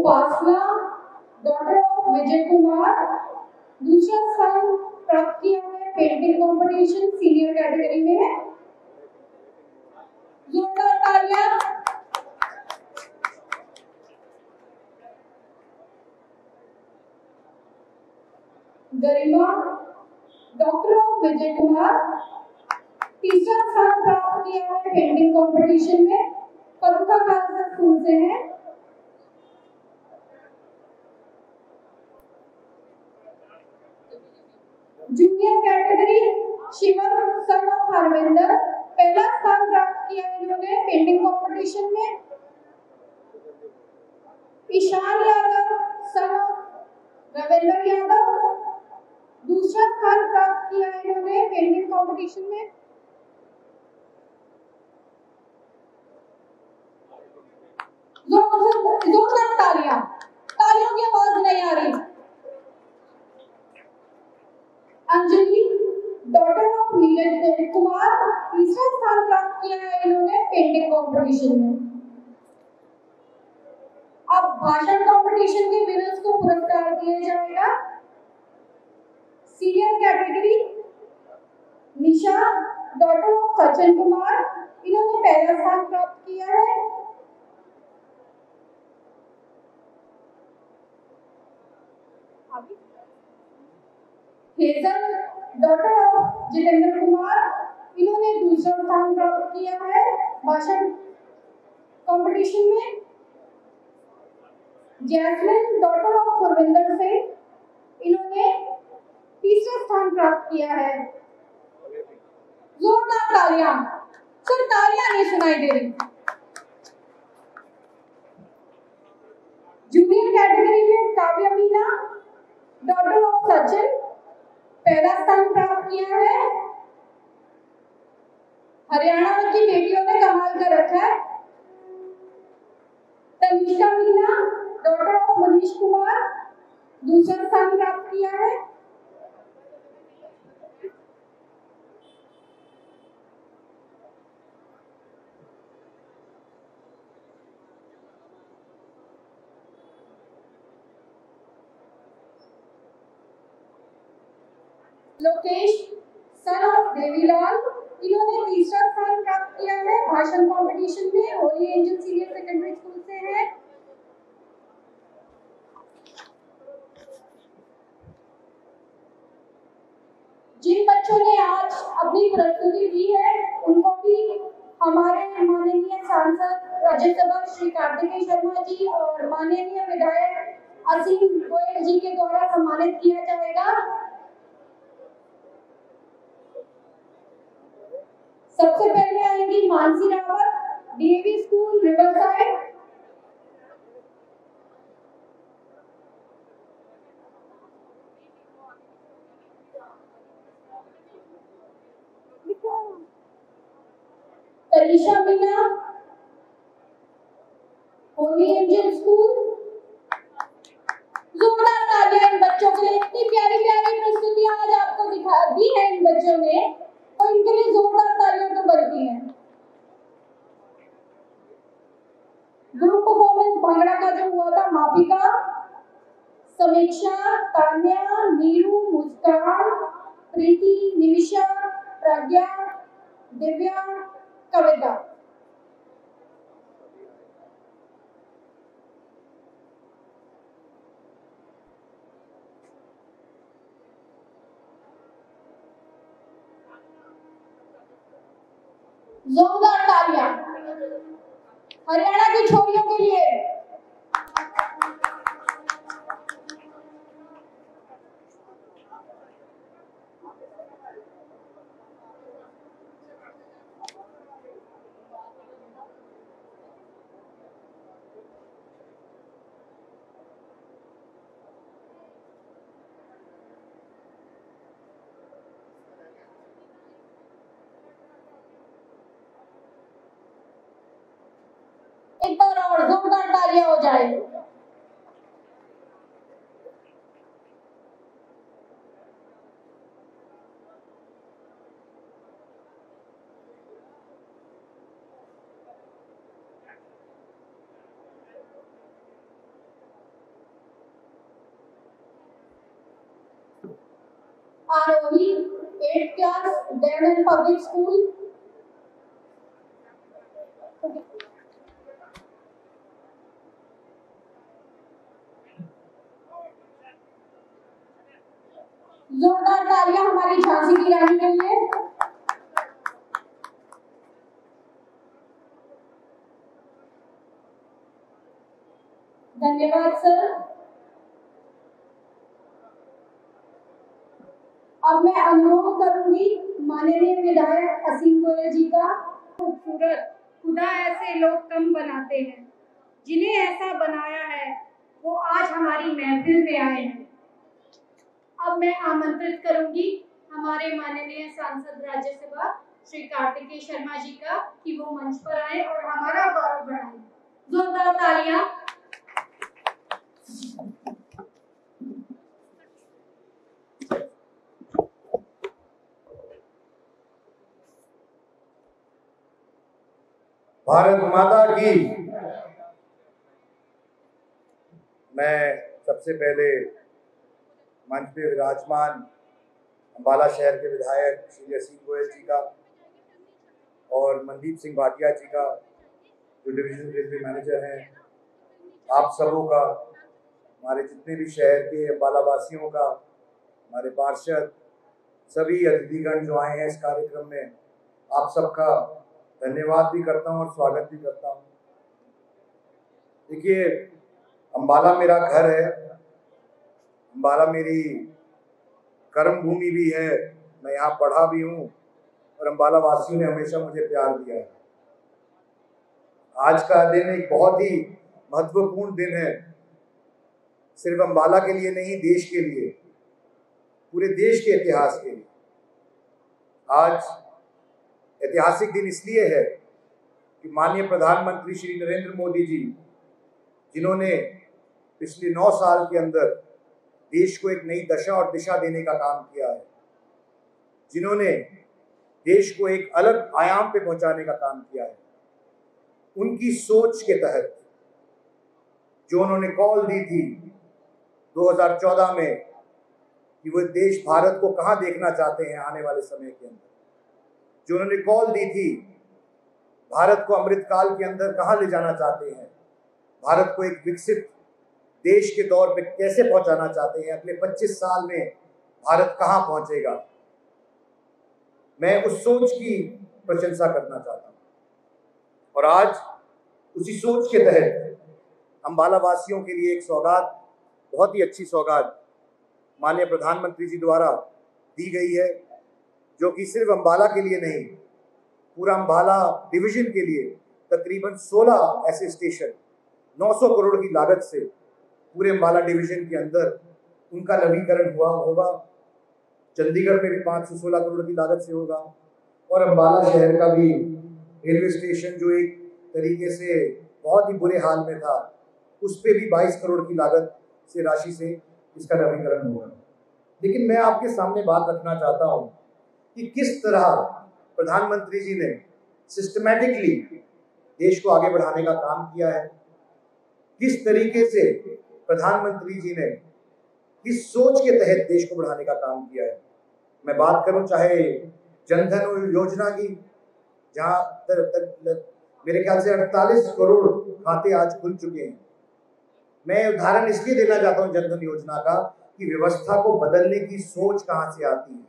Upasana daughter of Vijay Kumar दूसरा स्थान प्राप्त किया है पेंटिंग कंपटीशन सीनियर कैटेगरी में। जोरदार तालियां। गरिमा डॉक्टर ऑफ विजय कुमार तीसरा स्थान प्राप्त किया है पेंटिंग कंपटीशन में, फरुखा खालसा स्कूल से है। Junior category Shivam son of Harvinder पहला स्थान प्राप्त किया है इन्होंने पेंटिंग कंपटीशन में। ईशान यादव सन ऑफ रविंदर यादव दूसरा स्थान प्राप्त किया है इन्होंने पेंटिंग कंपटीशन में। जोरदार तालियां। तालियों की आवाज नहीं आ रही। अंजलि डॉटर ऑफ नीरज कुमार तीसरा स्थान प्राप्त किया है इन्होंने पेंटिंग कंपटीशन में। अब भाषण कंपटीशन के विनर्स को पुरस्कार दिया जाएगा। Senior category Nisha daughter of Sachin Kumar इन्होंने पहला स्थान प्राप्त किया है। Hazel daughter of Jitendra Kumar इन्होंने दूसरा स्थान प्राप्त किया है भाषण कंपटीशन में। Jasmine daughter of Gurvinder Singh इन्होंने तीसरा स्थान प्राप्त किया है। जोरदार तालियां। सिर्फ तालियां नहीं सुनाई दे रही। जूनियर कैटेगरी में काव्या मीना डॉटर ऑफ सचिन पहला स्थान प्राप्त किया है। हरियाणा की बेटियों ने कमाल कर रखा है। तनिष्का मीना डॉटर ऑफ मनीष कुमार दूसरा स्थान प्राप्त किया है। लोकेश सन ऑफ देवीलाल इन्होंने तीसरा स्थान प्राप्त किया है भाषण कंपटीशन में। Holi angel senior secondary school से है। जिन बच्चों ने आज अपनी प्रस्तुति दी है उनको भी हमारे माननीय सांसद राज्यसभा श्री कार्तिकेय शर्मा जी और माननीय विधायक असीम गोयल जी के द्वारा सम्मानित किया जाएगा। सबसे पहले आएंगी Mansi Rawat DAV School Riverside. Tarisha Meena Holy Angel School. जोरदार तालियां इन बच्चों के लिए। इतनी प्यारी प्यारी प्रस्तुतियां आज आपको दिखा दी है इन बच्चों ने, तो इनके लिए जोरदार तालियां तो बनती हैं। ग्रुप परफॉर्मेंस भांगड़ा का जो हुआ था मापिका समीक्षा तान्या नीरू मुस्कान प्रीति निमिषा प्रज्ञा दिव्या कविता। जोरदार तालियां हरियाणा की छोरियों के लिए। एक बार और जोरदार तालियां हो जाए। आरोही 8th class Dayanand public school. जोरदार तालियां हमारी झांसी की रानी के लिए। धन्यवाद सर। अब मैं अनुरोध करूंगी माननीय विधायक असीम गोयल जी का। खूबसूरत खुदा ऐसे लोग कम बनाते हैं, जिन्हें ऐसा बनाया है वो आज हमारी महफिल में आए हैं। अब मैं आमंत्रित करूंगी हमारे माननीय सांसद राज्यसभा श्री कार्तिकेय शर्मा जी का कि वो मंच पर आए और हमारा गौरव बढ़ाएं। जोरदार तालियां। भारत माता की। मैं सबसे पहले मंच पे विराजमान अम्बाला शहर के विधायक श्री असीम गोयल जी का और मनदीप सिंह भाटिया जी का, जो डिवीजनल रेलवे मैनेजर हैं, आप सबों का, हमारे जितने भी शहर के अम्बाला वासियों का, हमारे पार्षद, सभी अतिथिगण जो आए हैं इस कार्यक्रम में, आप सबका धन्यवाद भी करता हूँ और स्वागत भी करता हूँ। देखिए, अम्बाला मेरा घर है, अम्बाला मेरी कर्म भूमि भी है, मैं यहाँ पढ़ा भी हूँ और अम्बाला वासियों ने हमेशा मुझे प्यार दिया है। आज का दिन एक बहुत ही महत्वपूर्ण दिन है, सिर्फ अम्बाला के लिए नहीं, देश के लिए, पूरे देश के इतिहास के लिए। आज ऐतिहासिक दिन इसलिए है कि माननीय प्रधानमंत्री श्री नरेंद्र मोदी जी, जिन्होंने पिछले 9 साल के अंदर देश को एक नई दशा और दिशा देने का काम किया है, जिन्होंने देश को एक अलग आयाम पे पहुंचाने का काम किया है, उनकी सोच के तहत जो उन्होंने कॉल दी थी 2014 में कि वो देश भारत को कहां देखना चाहते हैं आने वाले समय के अंदर, जो उन्होंने कॉल दी थी भारत को अमृतकाल के अंदर कहां ले जाना चाहते हैं, भारत को एक विकसित देश के दौर पे कैसे पहुंचाना चाहते हैं, अगले 25 साल में भारत कहां पहुंचेगा, मैं उस सोच की प्रशंसा करना चाहता हूं। और आज उसी सोच के तहत अम्बाला वासियों के लिए एक सौगात, बहुत ही अच्छी सौगात माननीय प्रधानमंत्री जी द्वारा दी गई है, जो कि सिर्फ अम्बाला के लिए नहीं, पूरा अम्बाला डिवीजन के लिए तकरीबन 16 ऐसे स्टेशन 900 करोड़ की लागत से पूरे अम्बाला डिवीजन के अंदर उनका नवीकरण हुआ होगा। चंडीगढ़ में भी 516 करोड़ की लागत से होगा और अम्बाला शहर का भी रेलवे स्टेशन, जो एक तरीके से बहुत ही बुरे हाल में था, उस पर भी 22 करोड़ की लागत से राशि से इसका नवीकरण होगा। लेकिन मैं आपके सामने बात रखना चाहता हूँ कि किस तरह प्रधानमंत्री जी ने सिस्टमैटिकली देश को आगे बढ़ाने का काम किया है, किस तरीके से प्रधानमंत्री जी ने किस सोच के तहत देश को बढ़ाने का काम किया है। मैं बात करूं चाहे जनधन योजना की, जहां तक मेरे ख्याल से 48 करोड़ खाते आज खुल चुके हैं। मैं उदाहरण इसलिए देना चाहता हूं जनधन योजना का कि व्यवस्था को बदलने की सोच कहां से आती है।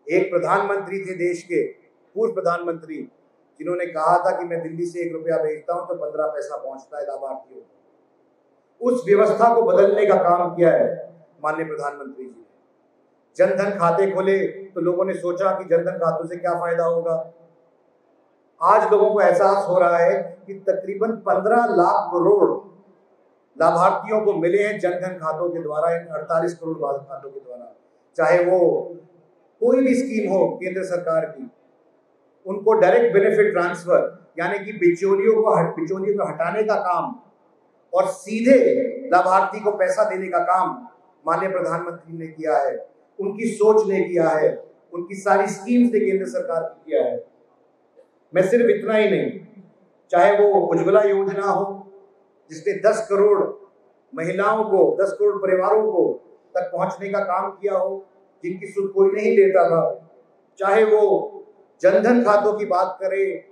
एक प्रधानमंत्री थे देश के, पूर्व प्रधानमंत्री, जिन्होंने कहा था कि मैं दिल्ली से 1 रुपया भेजता हूं तो 15 पैसा पहुंचता है लाभार्थियों को। उस व्यवस्था को बदलने का काम किया है माननीय प्रधानमंत्री जी ने। जनधन खाते खोले तो लोगों ने सोचा कि जनधन खातों से क्या फायदा होगा। आज लोगों को एहसास हो रहा है कि तकरीबन 15 लाख करोड़ लाभार्थियों को मिले हैं जनधन खातों के द्वारा, इन 48 करोड़ खातों के द्वारा। चाहे वो कोई भी स्कीम हो केंद्र सरकार की, उनको डायरेक्ट बेनिफिट ट्रांसफर, यानी कि बिचौलियों को हटाने का काम और सीधे लाभार्थी को पैसा देने का काम माननीय प्रधानमंत्री ने किया है, उनकी सोच ने किया है, उनकी सारी स्कीम्स ने केंद्र सरकार ने किया है। मैं सिर्फ इतना ही नहीं, चाहे वो उज्ज्वला योजना हो जिसने 10 करोड़ महिलाओं को, 10 करोड़ परिवारों को तक पहुंचने का काम किया हो, जिनकी सुध कोई नहीं लेता था, चाहे वो जनधन खातों की बात करें,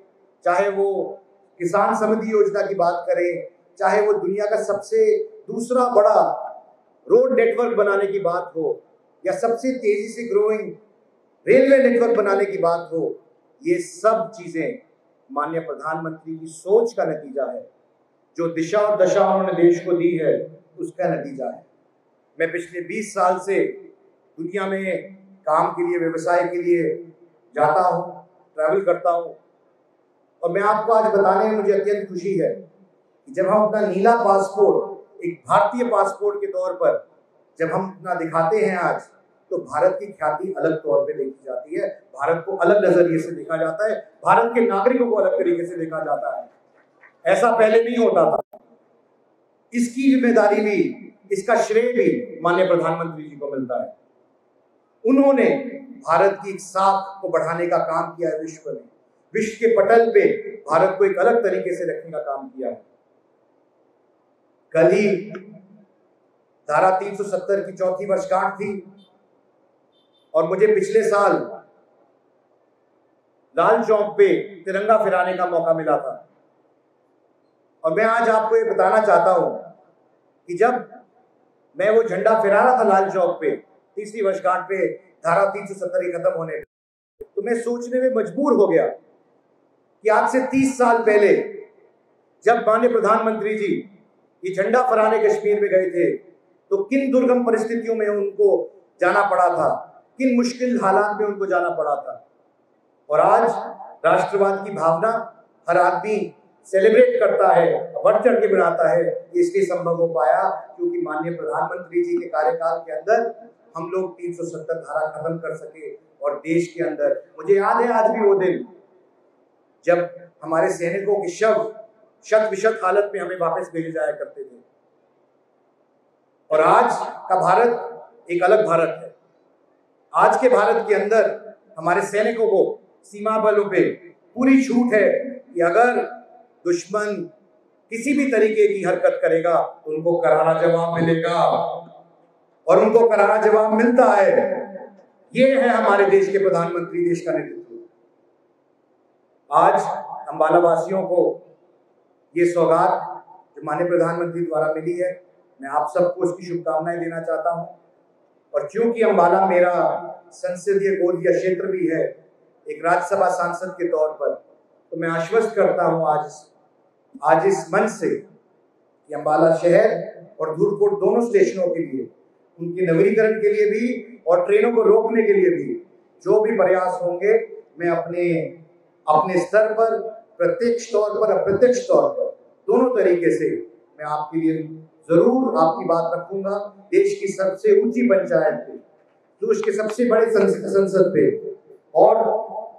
चाहे वो किसान समृद्धि योजना की बात करें, चाहे वो दुनिया का सबसे दूसरा बड़ा रोड नेटवर्क बनाने की बात हो, या सबसे तेजी से ग्रोइंग रेलवे नेटवर्क बनाने की बात हो, ये सब चीजें माननीय प्रधानमंत्री की सोच का नतीजा है। जो दिशा और दशा उन्होंने देश को दी है उसका नतीजा है। मैं पिछले 20 साल से दुनिया में काम के लिए, व्यवसाय के लिए जाता हूँ, ट्रैवल करता हूँ, और मैं आपको आज बताने में मुझे अत्यंत खुशी है कि जब हम अपना नीला पासपोर्ट एक भारतीय पासपोर्ट के तौर पर जब हम अपना दिखाते हैं आज, तो भारत की ख्याति अलग तौर पे देखी जाती है, भारत को अलग नजरिए से देखा जाता है, भारत के नागरिकों को अलग तरीके से देखा जाता है। ऐसा पहले नहीं होता था। इसकी जिम्मेदारी भी, इसका श्रेय भी माननीय प्रधानमंत्री जी को मिलता है। उन्होंने भारत की साख को बढ़ाने का काम किया है, विश्व के पटल पे भारत को एक अलग तरीके से रखने का काम किया है। कल ही धारा 370 की 4थी वर्षगांठ थी, और मुझे पिछले साल लाल चौक पे तिरंगा फहराने का मौका मिला था। और मैं आज आपको ये बताना चाहता हूं कि जब मैं वो झंडा फहरा रहा था लाल चौक पे 3री वर्षगांठ पे धारा 370 खत्म होने पे, तो मैं सोचने में मजबूर हो गया कि आज से 30 साल पहले जब माननीय प्रधानमंत्री जी ये झंडा फहराने कश्मीर में गए थे, तो किन दुर्गम परिस्थितियों में उनको जाना पड़ा था, किन मुश्किल हालात में उनको जाना पड़ा था। और आज राष्ट्रवाद की भावना हर आदमी सेलिब्रेट करता है, बढ़ चढ़ के बनाता है। इसलिए संभव हो पाया क्योंकि माननीय प्रधानमंत्री जी के कार्यकाल के अंदर हम लोग 370 धारा खत्म कर सके। और देश के अंदर मुझे याद है आज भी वो दिन जब हमारे सैनिकों के शव शत विशत हालत में हमें वापस भेजे जाया करते थे। और आज का भारत एक अलग भारत है। आज के भारत के अंदर हमारे सैनिकों को सीमा बलों पे पूरी छूट है कि अगर दुश्मन किसी भी तरीके की हरकत करेगा तो उनको करारा जवाब मिलेगा, और उनको करारा जवाब मिलता है। ये है हमारे देश के प्रधानमंत्री, देश का नेतृत्व। आज अंबाला वासियों को ये सौगात जो माननीय प्रधानमंत्री द्वारा मिली है, मैं आप सबको उसकी शुभकामनाएं देना चाहता हूं। और क्योंकि अंबाला मेरा संसदीय गोद या क्षेत्र भी है, एक राज्यसभा सांसद के तौर पर, तो मैं आश्वस्त करता हूं आज इस मंच से कि अंबाला शहर और धूलपुर दोनों स्टेशनों के लिए, उनके नवीनीकरण के लिए भी और ट्रेनों को रोकने के लिए भी जो भी प्रयास होंगे, मैं अपने स्तर पर प्रत्यक्ष तौर पर, अप्रत्यक्ष तौर पर, दोनों तरीके से मैं आपके लिए जरूर आपकी बात रखूंगा। देश की सबसे ऊंची पंचायत पे, देश के सबसे बड़े संसद पे, और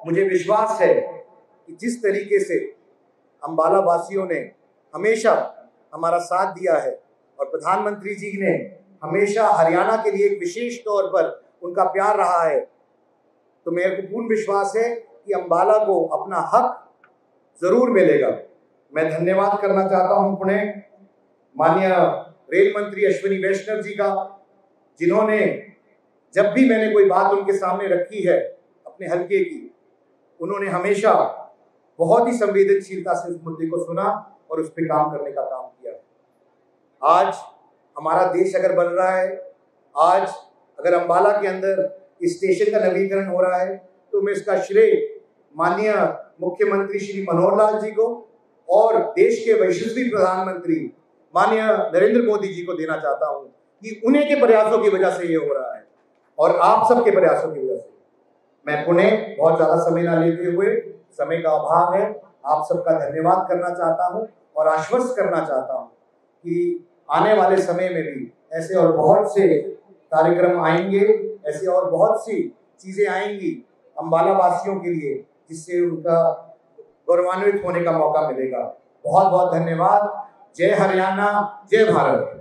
मुझे विश्वास है कि जिस तरीके से अंबाला वासियों ने हमेशा हमारा साथ दिया है और प्रधानमंत्री जी ने हमेशा हरियाणा के लिए एक विशेष तौर पर उनका प्यार रहा है, तो मेरे को पूर्ण विश्वास है कि अंबाला को अपना हक जरूर मिलेगा। मैं धन्यवाद करना चाहता हूं पुणे माननीय रेल मंत्री अश्विनी वैष्णव जी का, जिन्होंने जब भी मैंने कोई बात उनके सामने रखी है अपने हल्के की, उन्होंने हमेशा बहुत ही संवेदनशीलता से उस मुद्दे को सुना और उस पर काम करने का काम किया। आज हमारा देश अगर बन रहा है, आज अगर अंबाला के अंदर इस स्टेशन का नवीनीकरण हो रहा है, तो मैं इसका श्रेय माननीय मुख्यमंत्री श्री मनोहर लाल जी को और देश के यशस्वी प्रधानमंत्री माननीय नरेंद्र मोदी जी को देना चाहता हूं कि उन्हीं के प्रयासों की वजह से ये हो रहा है और आप सबके प्रयासों की वजह से। मैं पुणे बहुत ज्यादा समय ना लेते हुए, समय का अभाव है, आप सबका धन्यवाद करना चाहता हूं और आश्वस्त करना चाहता हूं कि आने वाले समय में भी ऐसे और बहुत से कार्यक्रम आएंगे, ऐसे और बहुत सी चीजें आएंगी अंबाला वासियों के लिए, जिससे उनका गौरवान्वित होने का मौका मिलेगा। बहुत बहुत धन्यवाद। जय हरियाणा, जय भारत।